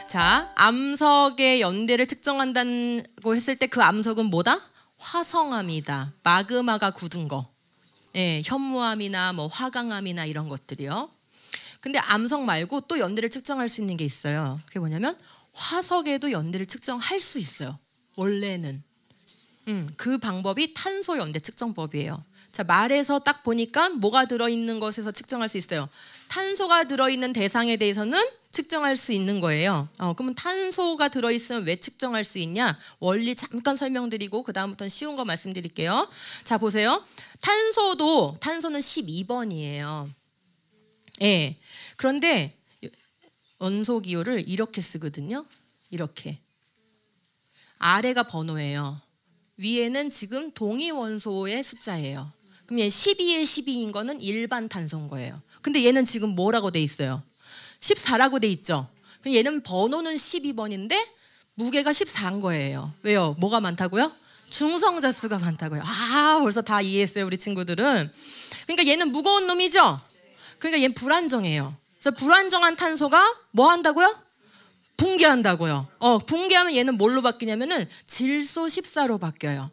자, 암석의 연대를 측정한다고 했을 때 그 암석은 뭐다? 화성암이다. 마그마가 굳은 거. 예, 현무암이나 뭐 화강암이나 이런 것들이요. 근데 암석 말고 또 연대를 측정할 수 있는 게 있어요. 그게 뭐냐면 화석에도 연대를 측정할 수 있어요. 원래는. 그 방법이 탄소 연대 측정법이에요. 자, 말에서 딱 보니까 뭐가 들어있는 것에서 측정할 수 있어요. 탄소가 들어있는 대상에 대해서는 측정할 수 있는 거예요. 그러면 탄소가 들어있으면 왜 측정할 수 있냐? 원리 잠깐 설명드리고 그 다음부터는 쉬운 거 말씀드릴게요. 자, 보세요. 탄소는 12번이에요. 예. 그런데 원소 기호를 이렇게 쓰거든요. 이렇게. 아래가 번호예요. 위에는 지금 동위 원소의 숫자예요. 그럼 얘 12에 12인 거는 일반 탄소인 거예요. 근데 얘는 지금 뭐라고 돼 있어요? 14라고 돼 있죠. 그럼 얘는 번호는 12번인데 무게가 14인 거예요. 왜요? 뭐가 많다고요? 중성자 수가 많다고요. 벌써 다 이해했어요, 우리 친구들은. 그러니까 얘는 무거운 놈이죠. 그러니까 얘는 불안정해요. 그래서 불안정한 탄소가 뭐 한다고요? 붕괴한다고요. 붕괴하면 얘는 뭘로 바뀌냐면은 질소 14로 바뀌어요.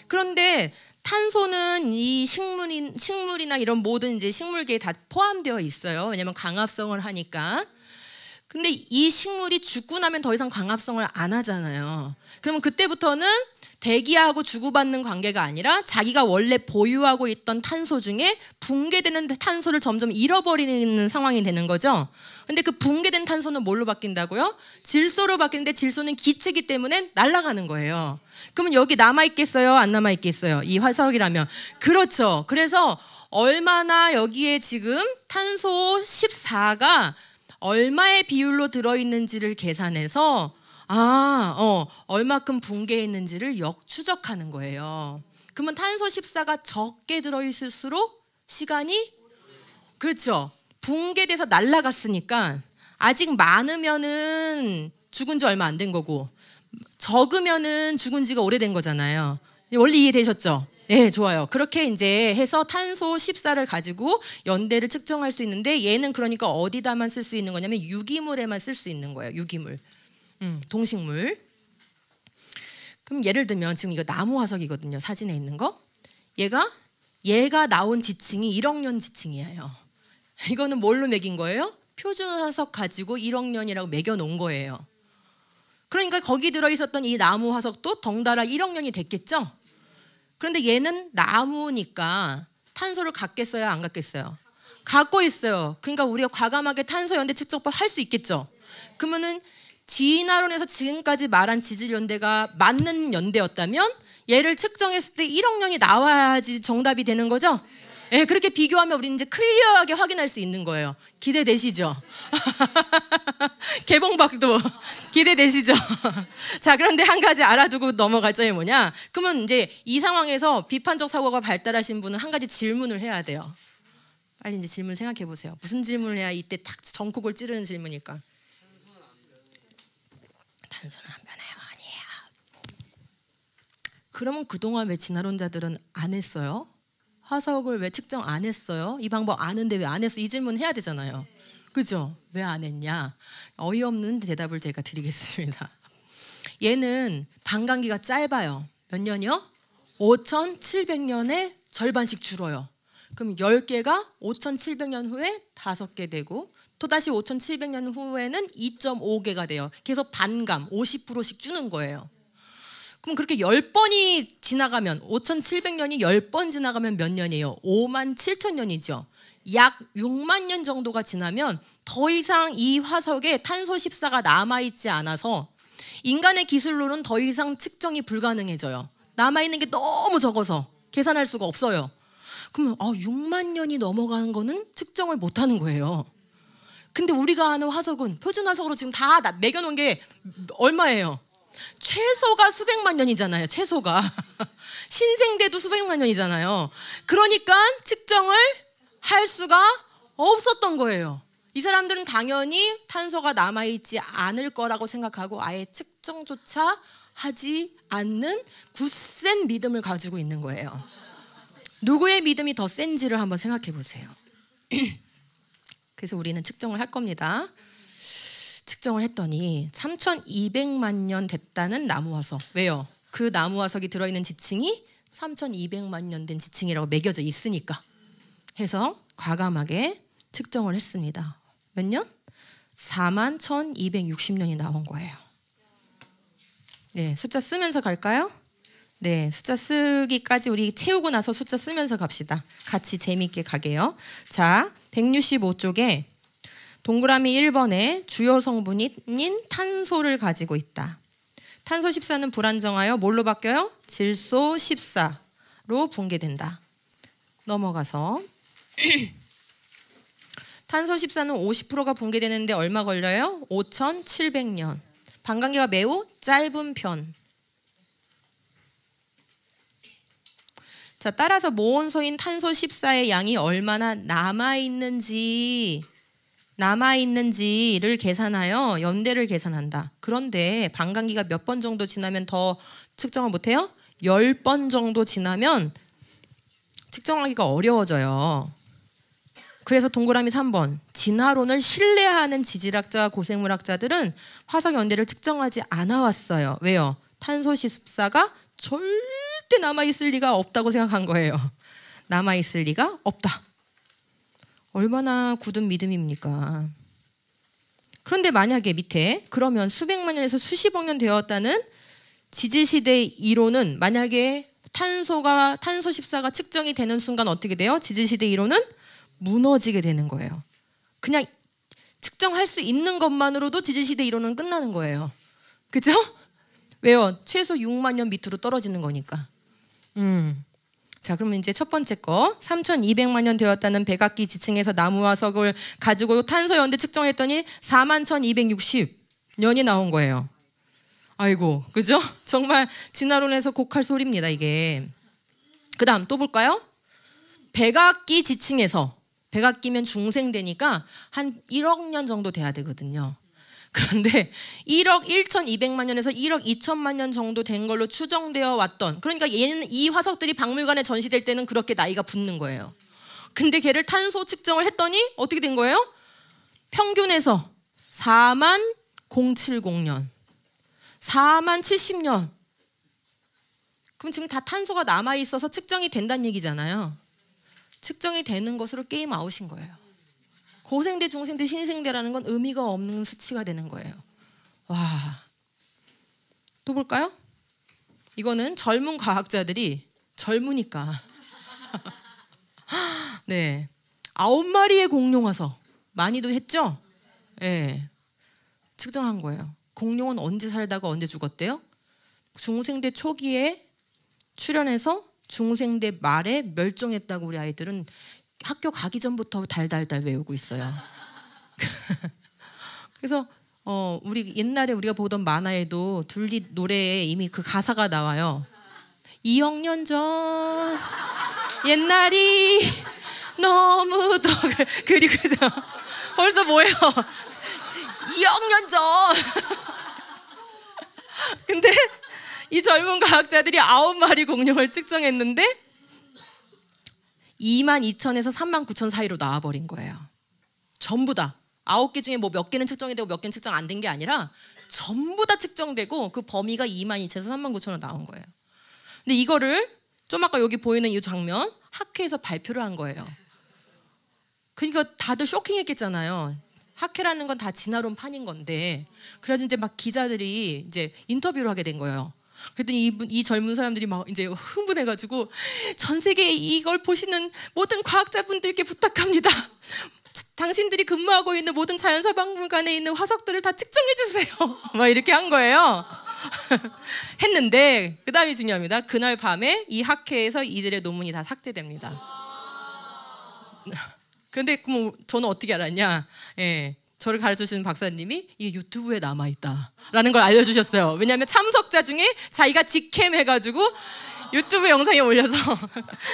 그런데 탄소는 이 식물이나 이런 모든 이제 식물계에 다 포함되어 있어요. 왜냐면 광합성을 하니까. 근데 이 식물이 죽고 나면 더 이상 광합성을 안 하잖아요. 그러면 그때부터는 대기하고 주고받는 관계가 아니라 자기가 원래 보유하고 있던 탄소 중에 붕괴되는 탄소를 점점 잃어버리는 상황이 되는 거죠. 근데 그 붕괴된 탄소는 뭘로 바뀐다고요? 질소로 바뀌는데 질소는 기체이기 때문에 날아가는 거예요. 그러면 여기 남아있겠어요? 안 남아있겠어요? 이 화석이라면. 그렇죠. 그래서 얼마나 여기에 지금 탄소 14가 얼마의 비율로 들어있는지를 계산해서 얼마큼 붕괴했는지를 역추적하는 거예요. 그러면 탄소 14가 적게 들어있을수록 시간이 그렇죠. 붕괴돼서 날아갔으니까 아직 많으면은 죽은 지 얼마 안 된 거고 적으면은 죽은 지가 오래된 거잖아요. 원리 이해되셨죠? 네, 좋아요. 그렇게 이제 해서 탄소 14를 가지고 연대를 측정할 수 있는데 얘는 그러니까 어디다만 쓸 수 있는 거냐면 유기물에만 쓸 수 있는 거예요. 유기물. 동식물. 그럼 예를 들면 지금 이거 나무 화석이거든요. 사진에 있는 거. 얘가 나온 지층이 1억 년 지층이에요. 이거는 뭘로 매긴 거예요? 표준 화석 가지고 1억 년이라고 매겨 놓은 거예요. 그러니까 거기 들어있었던 이 나무 화석도 덩달아 1억 년이 됐겠죠? 그런데 얘는 나무니까 탄소를 갖겠어요? 안 갖겠어요? 갖고 있어요. 그러니까 우리가 과감하게 탄소 연대 측정법 할 수 있겠죠? 그러면은 진화론에서 지금까지 말한 지질 연대가 맞는 연대였다면 얘를 측정했을 때 1억 년이 나와야지 정답이 되는 거죠? 네, 그렇게 비교하면 우리는 이제 클리어하게 확인할 수 있는 거예요. 기대되시죠? 개봉박도 기대되시죠? 자, 그런데 한 가지 알아두고 넘어갈 점이 뭐냐? 그러면 이제 이 상황에서 비판적 사고가 발달하신 분은 한 가지 질문을 해야 돼요. 빨리 이제 질문 생각해 보세요. 무슨 질문을 해야 이때 딱 전콕을 찌르는 질문일까? 탄소는 안 변해요. 아니에요. 그러면 그동안 왜 진화론자들은 안 했어요? 화석을 왜 측정 안 했어요? 이 방법 아는데 왜 안 했어? 이 질문 해야 되잖아요. 그죠? 왜 안 했냐? 어이없는 대답을 제가 드리겠습니다. 얘는 반감기가 짧아요. 몇 년이요? 5,700년에 절반씩 줄어요. 그럼 10개가 5,700년 후에 5개 되고 또다시 5,700년 후에는 2.5개가 돼요. 계속 반감 50%씩 주는 거예요. 그럼 그렇게 10번이 지나가면 5,700년이 10번 지나가면 몇 년이에요? 57,000년이죠. 약 6만 년 정도가 지나면 더 이상 이 화석에 탄소 14가 남아있지 않아서 인간의 기술로는 더 이상 측정이 불가능해져요. 남아있는 게 너무 적어서 계산할 수가 없어요. 그러면 6만 년이 넘어가는 거는 측정을 못하는 거예요. 근데 우리가 아는 화석은 표준 화석으로 지금 다 매겨놓은 게 얼마예요? 최소가 수백만 년이잖아요. 최소가 신생대도 수백만 년이잖아요. 그러니까 측정을 할 수가 없었던 거예요. 이 사람들은 당연히 탄소가 남아있지 않을 거라고 생각하고 아예 측정조차 하지 않는 굳센 믿음을 가지고 있는 거예요. 누구의 믿음이 더 센지를 한번 생각해 보세요. 그래서 우리는 측정을 할 겁니다. 측정을 했더니 3,200만 년 됐다는 나무 화석. 왜요? 그 나무 화석이 들어있는 지층이 3,200만 년 된 지층이라고 매겨져 있으니까 해서 과감하게 측정을 했습니다. 몇 년? 41,260년이 나온 거예요. 네, 숫자 쓰면서 갈까요? 네, 숫자 쓰기까지 우리 채우고 나서 숫자 쓰면서 갑시다. 같이 재미있게 가게요. 자, 165쪽에 동그라미 1번에 주요 성분인 탄소를 가지고 있다. 탄소 14는 불안정하여 뭘로 바뀌어요? 질소 14로 붕괴된다. 넘어가서 탄소 14는 50%가 붕괴되는데 얼마 걸려요? 5,700년. 반감기가 매우 짧은 편. 자, 따라서 모온소인 탄소 14의 양이 얼마나 남아있는지를 계산하여 연대를 계산한다. 그런데 반감기가 몇 번 정도 지나면 더 측정을 못해요? 10번 정도 지나면 측정하기가 어려워져요. 그래서 동그라미 3번. 진화론을 신뢰하는 지질학자와 고생물학자들은 화석 연대를 측정하지 않아 왔어요. 왜요? 탄소 14가 절대 남아있을 리가 없다고 생각한 거예요. 남아있을 리가 없다. 얼마나 굳은 믿음입니까? 그런데 만약에 밑에 그러면 수백만 년에서 수십억 년 되었다는 지질시대 이론은 만약에 탄소 14가 측정이 되는 순간 어떻게 돼요? 지질시대 이론은 무너지게 되는 거예요. 그냥 측정할 수 있는 것만으로도 지질시대 이론은 끝나는 거예요. 그죠? 왜요? 최소 6만 년 밑으로 떨어지는 거니까. 자, 그러면 이제 첫 번째 거 3,200만 년 되었다는 백악기 지층에서 나무 화석을 가지고 탄소 연대 측정했더니 41,260년이 나온 거예요. 아이고, 그죠? 정말 진화론에서 곡할 소리입니다, 이게. 그 다음 또 볼까요? 백악기 지층에서, 백악기면 중생되니까 한 1억 년 정도 돼야 되거든요. 그런데 1억 1,200만 년에서 1억 2천만 년 정도 된 걸로 추정되어 왔던, 그러니까 이 화석들이 박물관에 전시될 때는 그렇게 나이가 붙는 거예요. 근데 걔를 탄소 측정을 했더니 어떻게 된 거예요? 평균에서 40,070년, 40,070년. 그럼 지금 다 탄소가 남아있어서 측정이 된다는 얘기잖아요. 측정이 되는 것으로 게임 아웃인 거예요. 고생대, 중생대, 신생대라는 건 의미가 없는 수치가 되는 거예요. 와, 또 볼까요? 이거는 젊은 과학자들이 젊으니까 네, 9마리의 공룡 화석 많이도 했죠? 네, 측정한 거예요. 공룡은 언제 살다가 언제 죽었대요? 중생대 초기에 출현해서 중생대 말에 멸종했다고 우리 아이들은 학교 가기 전부터 달달달 외우고 있어요. 그래서 우리 옛날에 우리가 보던 만화에도 둘리 노래에 이미 그 가사가 나와요. 2억 년 전 옛날이 너무도 그리고 벌써 뭐예요? 2억 년 전. 근데 이 젊은 과학자들이 9마리 공룡을 측정했는데 22,000에서 39,000 사이로 나와버린 거예요. 전부 다. 9개 중에 뭐 몇 개는 측정이 되고 몇 개는 측정 안 된 게 아니라 전부 다 측정되고 그 범위가 22,000에서 39,000으로 나온 거예요. 근데 이거를 좀 아까 여기 보이는 이 장면 학회에서 발표를 한 거예요. 그러니까 다들 쇼킹했겠잖아요. 학회라는 건 다 진화론 판인 건데. 그래서 이제 막 기자들이 이제 인터뷰를 하게 된 거예요. 그랬더니 이 젊은 사람들이 막 이제 흥분해가지고 전 세계 이걸 보시는 모든 과학자분들께 부탁합니다. 당신들이 근무하고 있는 모든 자연사 박물관에 있는 화석들을 다 측정해 주세요. 막 이렇게 한 거예요. 했는데 그 다음이 중요합니다. 그날 밤에 이 학회에서 이들의 논문이 다 삭제됩니다. 그런데 그럼 저는 어떻게 알았냐? 예. 저를 가르쳐주신 박사님이 이게 유튜브에 남아있다라는 걸 알려주셨어요. 왜냐하면 참석자 중에 자기가 직캠 해가지고 유튜브 영상에 올려서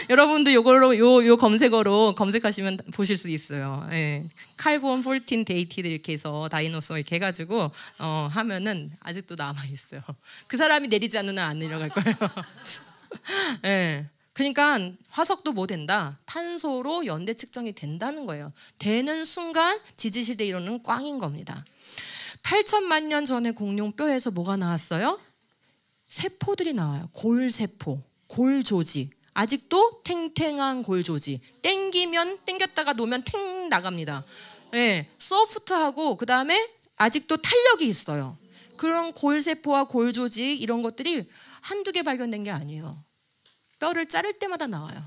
여러분도 요걸로 요 검색어로 검색하시면 보실 수 있어요. 예. 칼본 14 데이티드 이렇게 해서 다이노소 이렇게 해가지고 하면은 아직도 남아있어요. 그 사람이 내리지 않는 한 안 내려갈 거예요. 예. 그러니까 화석도 뭐 된다? 탄소로 연대 측정이 된다는 거예요. 되는 순간 지질시대 이론은 꽝인 겁니다. 8천만 년 전에 공룡 뼈에서 뭐가 나왔어요? 세포들이 나와요. 골세포, 골조직. 아직도 탱탱한 골조직. 땡기면 땡겼다가 놓으면 탱 나갑니다. 네, 소프트하고 그 다음에 아직도 탄력이 있어요. 그런 골세포와 골조직 이런 것들이 한두 개 발견된 게 아니에요. 뼈를 자를 때마다 나와요.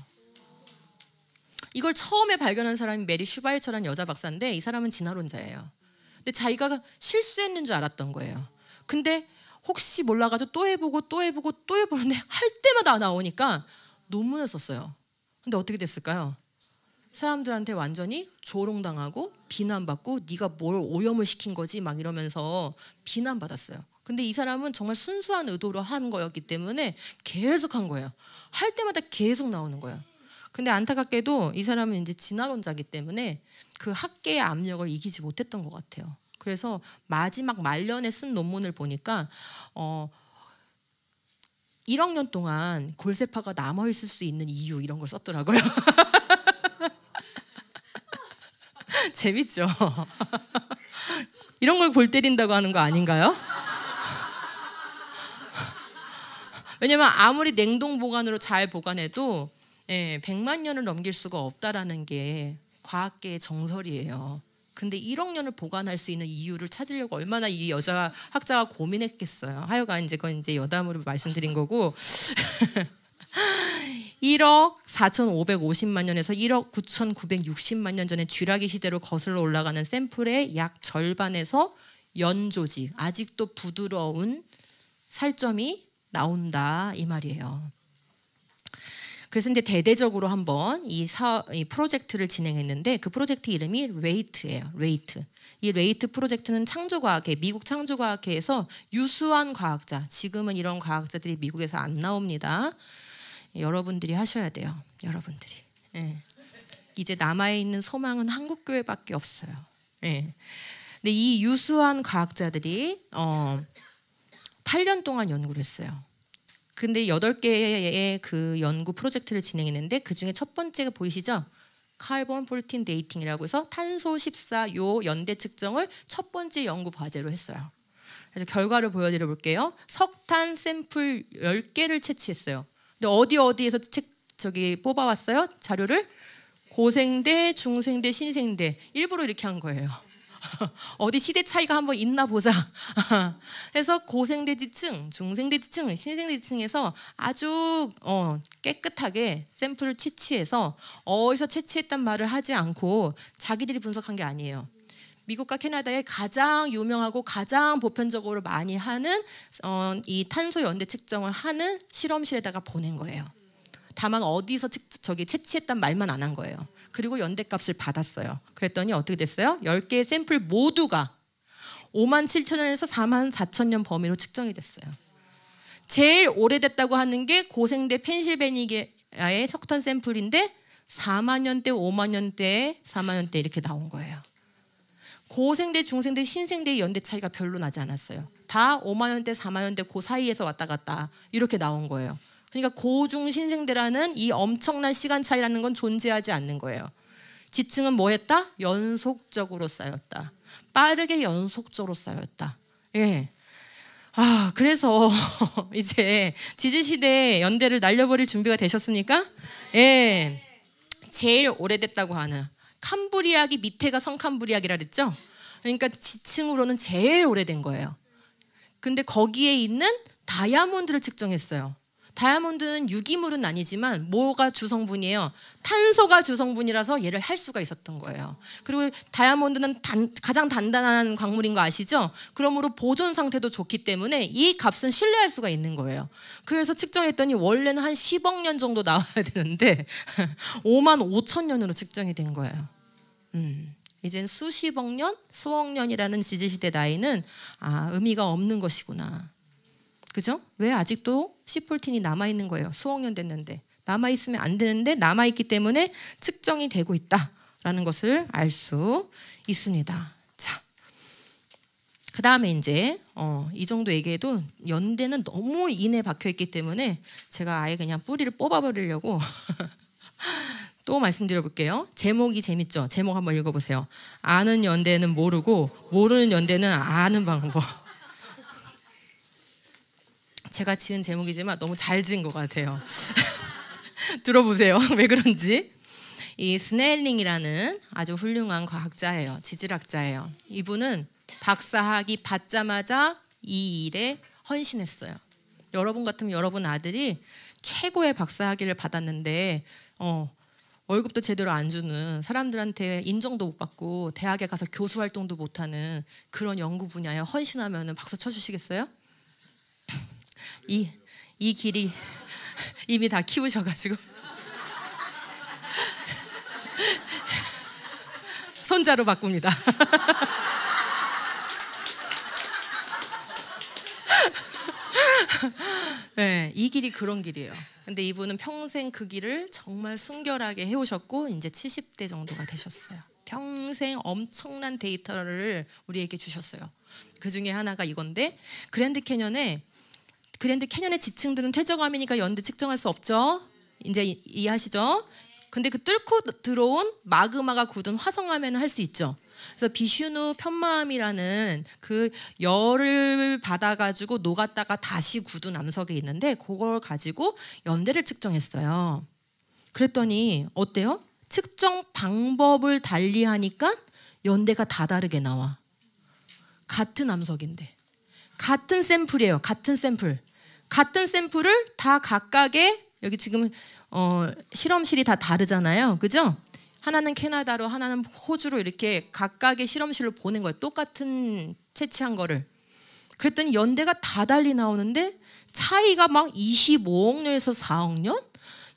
이걸 처음에 발견한 사람이 메리 슈바이처라는 여자 박사인데 이 사람은 진화론자예요. 근데 자기가 실수했는 줄 알았던 거예요. 근데 혹시 몰라가지고 또 해보고 또 해보고 또 해보는데 할 때마다 나오니까 논문을 썼어요. 근데 어떻게 됐을까요? 사람들한테 완전히 조롱당하고 비난받고 네가 뭘 오염을 시킨 거지 막 이러면서 비난받았어요. 근데 이 사람은 정말 순수한 의도로 한 거였기 때문에 계속 한 거예요. 할 때마다 계속 나오는 거예요. 근데 안타깝게도 이 사람은 이제 진화론자이기 때문에 그 학계의 압력을 이기지 못했던 것 같아요. 그래서 마지막 말년에 쓴 논문을 보니까 1억 년 동안 골세포가 남아있을 수 있는 이유 이런 걸 썼더라고요. 재밌죠? 이런 걸 골 때린다고 하는 거 아닌가요? 왜냐면 아무리 냉동 보관으로 잘 보관해도 100만 년을 넘길 수가 없다라는 게 과학계의 정설이에요. 근데 1억 년을 보관할 수 있는 이유를 찾으려고 얼마나 이 여자 학자가 고민했겠어요. 하여간 이제 그건 이제 여담으로 말씀드린 거고 1억 4,550만 년에서 1억 9,960만 년 전에 쥐라기 시대로 거슬러 올라가는 샘플의 약 절반에서 연조직, 아직도 부드러운 살점이 나온다 이 말이에요. 그래서 이제 대대적으로 한번 이 프로젝트를 진행했는데 그 프로젝트 이름이 레이트예요. 레이트. 이 레이트 프로젝트는 창조과학회, 미국 창조과학회에서 유수한 과학자, 지금은 이런 과학자들이 미국에서 안 나옵니다. 여러분들이 하셔야 돼요. 여러분들이. 이제 남아있는 소망은 한국교회밖에 없어요. 근데 이 유수한 과학자들이 8년 동안 연구를 했어요. 근데 8개의 그 연구 프로젝트를 진행했는데 그 중에 첫 번째가 보이시죠? 카본 14 데이팅이라고 해서 탄소 14 요 연대 측정을 첫 번째 연구 과제로 했어요. 그래서 결과를 보여드려 볼게요. 석탄 샘플 10개를 채취했어요. 근데 어디에서 뽑아왔어요? 자료를? 고생대, 중생대, 신생대. 일부러 이렇게 한 거예요. 어디 시대 차이가 한번 있나 보자. 그래서 고생대지층, 중생대지층, 신생대지층에서 아주 깨끗하게 샘플을 채취해서 어디서 채취했단 말을 하지 않고 자기들이 분석한 게 아니에요. 미국과 캐나다에 가장 유명하고 가장 보편적으로 많이 하는 이 탄소 연대 측정을 하는 실험실에다가 보낸 거예요. 다만 어디서 채취했단 말만 안 한 거예요. 그리고 연대값을 받았어요. 그랬더니 어떻게 됐어요? 10개의 샘플 모두가 5만 7천 년에서 4만 4천 년 범위로 측정이 됐어요. 제일 오래됐다고 하는 게 고생대 펜실베니아의 석탄 샘플인데 4만 년대, 5만 년대, 4만 년대 이렇게 나온 거예요. 고생대, 중생대, 신생대의 연대 차이가 별로 나지 않았어요. 다 5만 년대, 4만 년대 그 사이에서 왔다 갔다 이렇게 나온 거예요. 그러니까 고중신생대라는 이 엄청난 시간 차이라는 건 존재하지 않는 거예요. 지층은 뭐 했다? 연속적으로 쌓였다. 빠르게 연속적으로 쌓였다. 그래서 이제 지지시대 연대를 날려버릴 준비가 되셨습니까? 제일 오래됐다고 하는 캄브리아기 밑에가 성캄브리아기라 그랬죠? 그러니까 지층으로는 제일 오래된 거예요. 근데 거기에 있는 다이아몬드를 측정했어요. 다이아몬드는 유기물은 아니지만 뭐가 주성분이에요? 탄소가 주성분이라서 얘를 할 수가 있었던 거예요. 그리고 다이아몬드는 가장 단단한 광물인 거 아시죠? 그러므로 보존 상태도 좋기 때문에 이 값은 신뢰할 수가 있는 거예요. 그래서 측정했더니 원래는 한 10억 년 정도 나와야 되는데 5만 5천 년으로 측정이 된 거예요. 이젠 수십억 년, 수억 년이라는 지지시대 나이는 의미가 없는 것이구나. 그죠? 왜 아직도 C14이 남아있는 거예요? 수억 년 됐는데. 남아있으면 안 되는데 남아있기 때문에 측정이 되고 있다라는 것을 알 수 있습니다. 자, 그 다음에 이제 이 정도 얘기해도 연대는 너무 인에 박혀있기 때문에 제가 아예 그냥 뿌리를 뽑아버리려고 또 말씀드려 볼게요. 제목이 재밌죠? 제목 한번 읽어보세요. 아는 연대는 모르고 모르는 연대는 아는 방법. 제가 지은 제목이지만 너무 잘 지은 것 같아요. 들어보세요. 왜 그런지. 이 스넬링이라는 아주 훌륭한 과학자예요. 지질학자예요. 이분은 박사학위 받자마자 이 일에 헌신했어요. 여러분 같으면 여러분 아들이 최고의 박사학위를 받았는데 월급도 제대로 안 주는, 사람들한테 인정도 못 받고 대학에 가서 교수 활동도 못하는 그런 연구 분야에 헌신하면 박수 쳐주시겠어요? 이 길이 이미 다 키우셔가지고 손자로 바꿉니다. 네, 이 길이 그런 길이에요. 근데 이분은 평생 그 길을 정말 순결하게 해오셨고 이제 70대 정도가 되셨어요. 평생 엄청난 데이터를 우리에게 주셨어요. 그 중에 하나가 이건데, 그랜드 캐년의 지층들은 퇴적암이니까 연대 측정할 수 없죠. 이제 이해하시죠? 근데 그 뚫고 들어온 마그마가 굳은 화성암에는 할 수 있죠. 그래서 비슈누 편마암이라는 그 열을 받아가지고 녹았다가 다시 굳은 암석이 있는데 그걸 가지고 연대를 측정했어요. 그랬더니 어때요? 측정 방법을 달리하니까 연대가 다 다르게 나와. 같은 암석인데, 같은 샘플이에요. 같은 샘플을 다 각각의, 여기 지금 실험실이 다 다르잖아요. 그죠? 하나는 캐나다로, 하나는 호주로 이렇게 각각의 실험실로 보낸 거예요. 똑같은 채취한 거를. 그랬더니 연대가 다 달리 나오는데 차이가 막 25억 년에서 4억 년?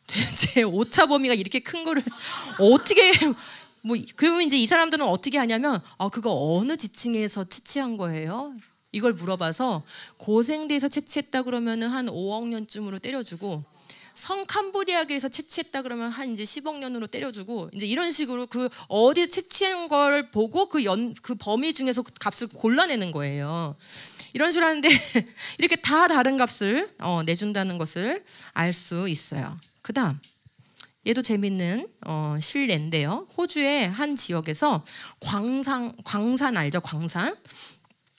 도대체 오차 범위가 이렇게 큰 거를 어떻게, 그러면 이제 이 사람들은 어떻게 하냐면, 그거 어느 지층에서 채취한 거예요? 이걸 물어봐서 고생대에서 채취했다 그러면은 한 5억 년쯤으로 때려주고, 성 캄브리아계에서 채취했다 그러면 한 이제 10억 년으로 때려주고, 이제 이런 식으로 그 어디 채취한 걸 보고 그 범위 중에서 그 값을 골라내는 거예요. 이런 식으로 하는데 이렇게 다 다른 값을 내준다는 것을 알 수 있어요. 그다음 얘도 재밌는 실례인데요. 호주의 한 지역에서 광산 알죠? 광산.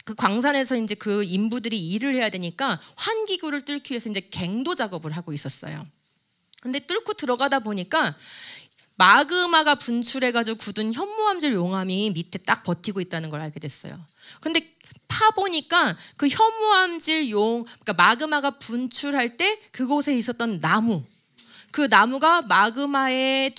그 광산에서 이제 그 인부들이 일을 해야 되니까 환기구를 뚫기 위해서 이제 갱도 작업을 하고 있었어요. 근데 뚫고 들어가다 보니까 마그마가 분출해가지고 굳은 현무암질 용암이 밑에 딱 버티고 있다는 걸 알게 됐어요. 근데 파 보니까 그 현무암질 그러니까 마그마가 분출할 때 그곳에 있었던 나무, 그 나무가 마그마에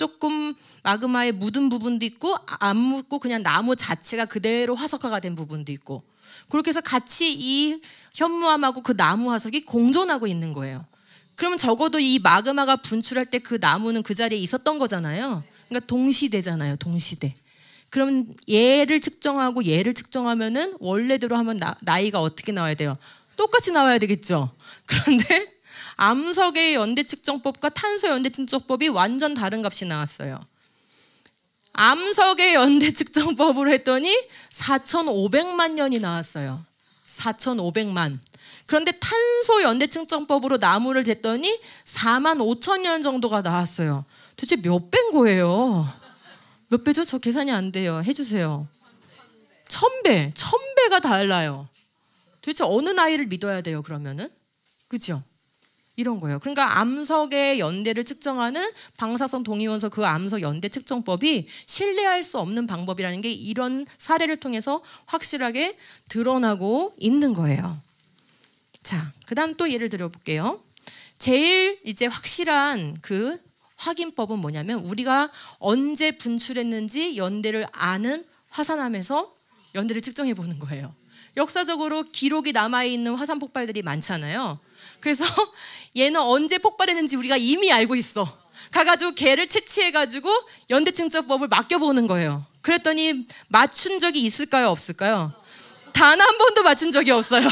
묻은 부분도 있고 안 묻고 그냥 나무 자체가 그대로 화석화가 된 부분도 있고, 그렇게 해서 같이 이 현무암하고 그 나무 화석이 공존하고 있는 거예요. 그러면 적어도 이 마그마가 분출할 때 그 나무는 그 자리에 있었던 거잖아요. 그러니까 동시대잖아요. 동시대. 그러면 얘를 측정하고 얘를 측정하면은 원래대로 하면 나이가 어떻게 나와야 돼요? 똑같이 나와야 되겠죠. 그런데 암석의 연대 측정법과 탄소 연대 측정법이 완전 다른 값이 나왔어요. 암석의 연대 측정법으로 했더니 4,500만 년이 나왔어요. 4,500만. 그런데 탄소 연대 측정법으로 나무를 쟀더니 45,000년 정도가 나왔어요. 도대체 몇 배인 거예요? 몇 배죠? 저 계산이 안 돼요. 해주세요. 1,000배. 1,000배가 달라요. 도대체 어느 나이를 믿어야 돼요, 그러면은? 그죠? 이런 거예요. 그러니까 암석의 연대를 측정하는 방사선 동위원소 그 암석 연대 측정법이 신뢰할 수 없는 방법이라는 게 이런 사례를 통해서 확실하게 드러나고 있는 거예요. 자, 그다음 또 예를 들어볼게요. 제일 이제 확실한 그 확인법은 뭐냐면, 우리가 언제 분출했는지 연대를 아는 화산암에서 연대를 측정해 보는 거예요. 역사적으로 기록이 남아있는 화산 폭발들이 많잖아요. 그래서 얘는 언제 폭발했는지 우리가 이미 알고 있어. 가가지고 걔를 채취해가지고 연대 측정법을 맡겨보는 거예요. 그랬더니 맞춘 적이 있을까요? 없을까요? 단 한 번도 맞춘 적이 없어요.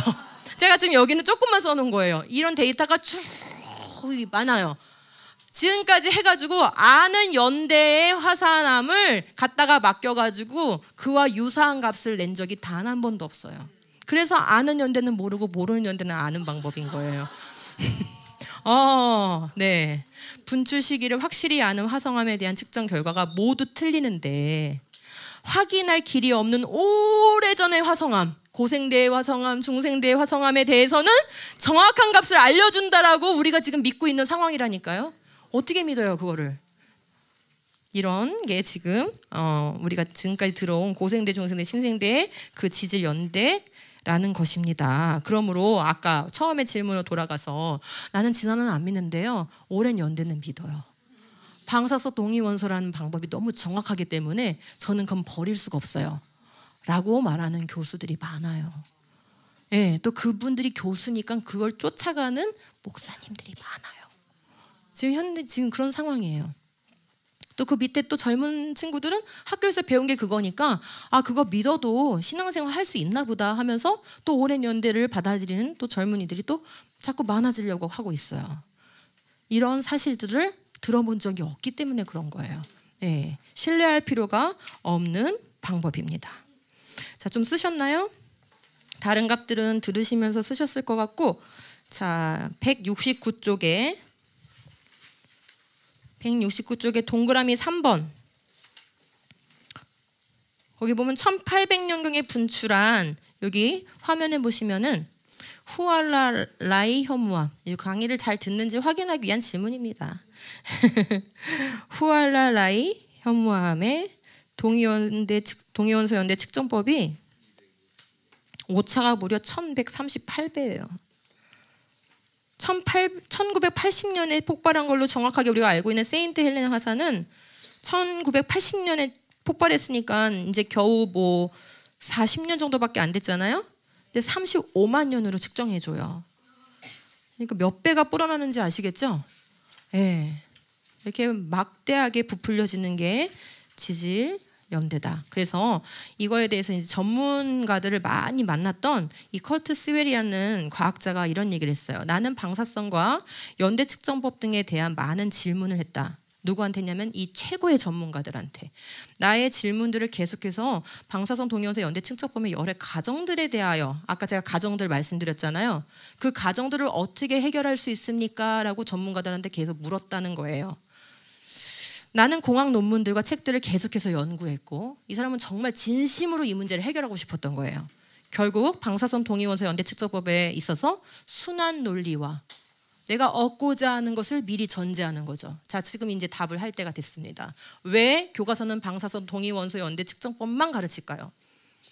제가 지금 여기는 조금만 써놓은 거예요. 이런 데이터가 쭉 많아요. 지금까지 해가지고 아는 연대의 화산암을 갖다가 맡겨가지고 그와 유사한 값을 낸 적이 단 한 번도 없어요. 그래서 아는 연대는 모르고 모르는 연대는 아는 방법인 거예요. 네. 분출 시기를 확실히 아는 화성암에 대한 측정 결과가 모두 틀리는데 확인할 길이 없는 오래전의 화성암, 고생대의 화성암, 중생대의 화성암에 대해서는 정확한 값을 알려준다라고 우리가 지금 믿고 있는 상황이라니까요. 어떻게 믿어요, 그거를? 이런 게 지금 우리가 지금까지 들어온 고생대, 중생대, 신생대의 그 지질 연대라는 것입니다. 그러므로 아까 처음에 질문으로 돌아가서 나는 진화는 안 믿는데요, 오랜 연대는 믿어요. 방사성 동위원소라는 방법이 너무 정확하기 때문에 저는 그건 버릴 수가 없어요 라고 말하는 교수들이 많아요. 예, 또 그분들이 교수니까 그걸 쫓아가는 목사님들이 많아요. 지금 그런 상황이에요. 또 그 밑에 또 젊은 친구들은 학교에서 배운 게 그거니까 그거 믿어도 신앙생활 할 수 있나 보다 하면서 또 오랜 연대를 받아들이는 또 젊은이들이 또 자꾸 많아지려고 하고 있어요. 이런 사실들을 들어본 적이 없기 때문에 그런 거예요. 예, 신뢰할 필요가 없는 방법입니다. 자, 좀 쓰셨나요? 다른 값들은 들으시면서 쓰셨을 것 같고, 자, 169쪽에 동그라미 3번, 거기 보면 1800년경에 분출한, 여기 화면에 보시면은 후알라라이 혐오암, 이 강의를 잘 듣는지 확인하기 위한 질문입니다. 후알라라이 혐오암의 동위원소 연대 측정법이 오차가 무려 1138배예요. 1980년에 폭발한 걸로 정확하게 우리가 알고 있는 세인트 헬렌 화산은 1980년에 폭발했으니까 이제 겨우 뭐 40년 정도밖에 안 됐잖아요. 근데 35만 년으로 측정해줘요. 그러니까 몇 배가 불어나는지 아시겠죠? 예. 이렇게 막대하게 부풀려지는 게 지질 연대다. 그래서 이거에 대해서 이제 전문가들을 많이 만났던 이 컬트 스웰이라는 과학자가 이런 얘기를 했어요. 나는 방사성과 연대 측정법 등에 대한 많은 질문을 했다. 누구한테 했냐면 이 최고의 전문가들한테. 나의 질문들을 계속해서 방사성 동위원소 연대 측정법의 여러 가정들에 대하여, 아까 제가 가정들 말씀드렸잖아요. 그 가정들을 어떻게 해결할 수 있습니까? 라고 전문가들한테 계속 물었다는 거예요. 나는 공학 논문들과 책들을 계속해서 연구했고, 이 사람은 정말 진심으로 이 문제를 해결하고 싶었던 거예요. 결국 방사성 동위원소 연대 측정법에 있어서 순환 논리와 내가 얻고자 하는 것을 미리 전제하는 거죠. 자, 지금 이제 답을 할 때가 됐습니다. 왜 교과서는 방사성 동위원소 연대 측정법만 가르칠까요?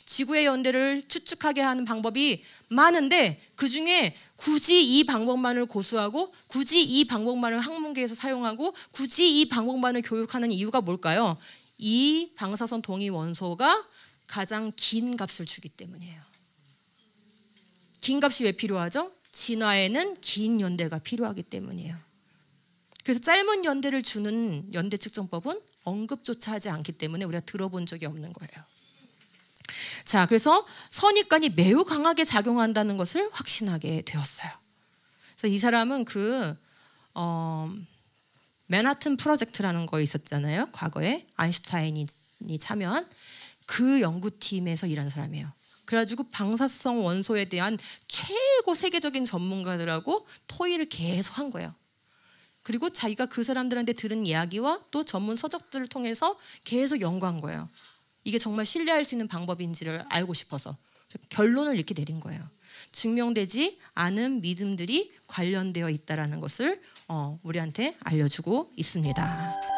지구의 연대를 추측하게 하는 방법이 많은데 그중에 굳이 이 방법만을 고수하고 굳이 이 방법만을 학문계에서 사용하고 굳이 이 방법만을 교육하는 이유가 뭘까요? 이 방사성 동위원소가 가장 긴 값을 주기 때문이에요. 긴 값이 왜 필요하죠? 진화에는 긴 연대가 필요하기 때문이에요. 그래서 짧은 연대를 주는 연대 측정법은 언급조차 하지 않기 때문에 우리가 들어본 적이 없는 거예요. 자, 그래서 선입관이 매우 강하게 작용한다는 것을 확신하게 되었어요. 그래서 이 사람은 맨하튼 프로젝트라는 거 있었잖아요. 과거에 아인슈타인이 참여한 그 연구팀에서 일한 사람이에요. 그래가지고 방사성 원소에 대한 최고 세계적인 전문가들하고 토의를 계속 한 거예요. 그리고 자기가 그 사람들한테 들은 이야기와 또 전문 서적들을 통해서 계속 연구한 거예요. 이게 정말 신뢰할 수 있는 방법인지를 알고 싶어서 결론을 이렇게 내린 거예요. 증명되지 않은 믿음들이 관련되어 있다는 것을 우리한테 알려주고 있습니다.